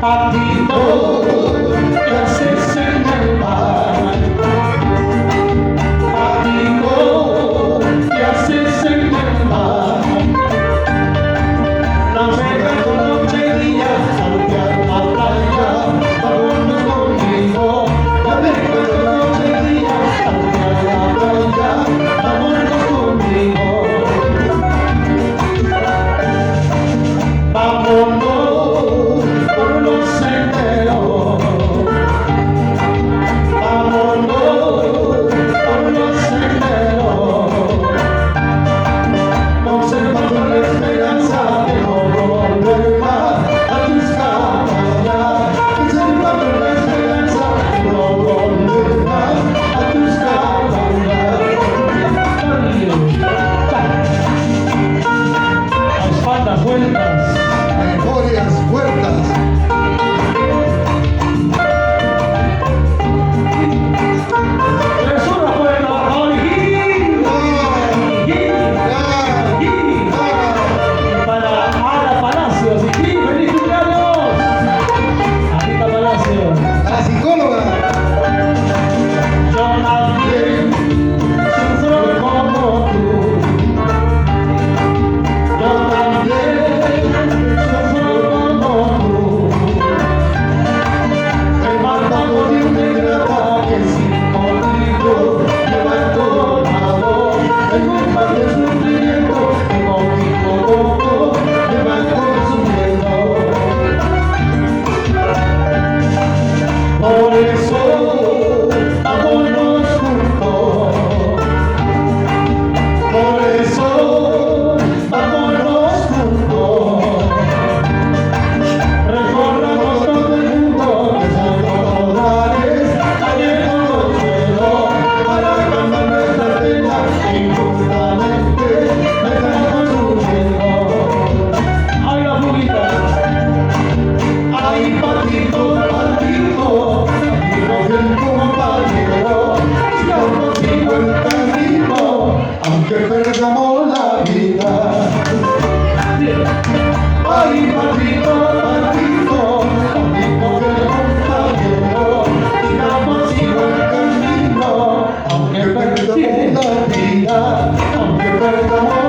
Patito, ¿qué haces en el mar? Patito, ¿qué haces en el mar? Navegando noche y día, saltear la playa, vámonos conmigo. Navegando noche y día, saltear la playa, vámonos conmigo. Vámonos por los senderos, vámonos por los senderos, conservando la esperanza de no volver más a tus cabañas, conservando la esperanza de no volver más a tus cabañas. A espaldas vueltas. Memorias muertas. Tresura por el trabajador y para Ana Palacios y feliz cumpleaños. Anita Palacios. La psicóloga. Yo también sufro como tú. Yo también sufro como tú. Me mata por un ataque sin motivo. Me va entonado en un mar de sufrimiento. Que conmigo poco me va consumiendo. Por eso vámonos juntos. Por eso vámonos juntos. Recorramos todo el mundo, besando dólares, cayendo consuelo, para calmar nuestra pena, injustamente me están consumiendo. ¡Ay, la flujita! ¡Ay, patito, patito! Patito del compañero, sigamos contigo el camino, aunque perdamos la vida. Ay, patito, patito, patito del compañero, sigamos el camino, aunque perdamos la vida, aunque perdamos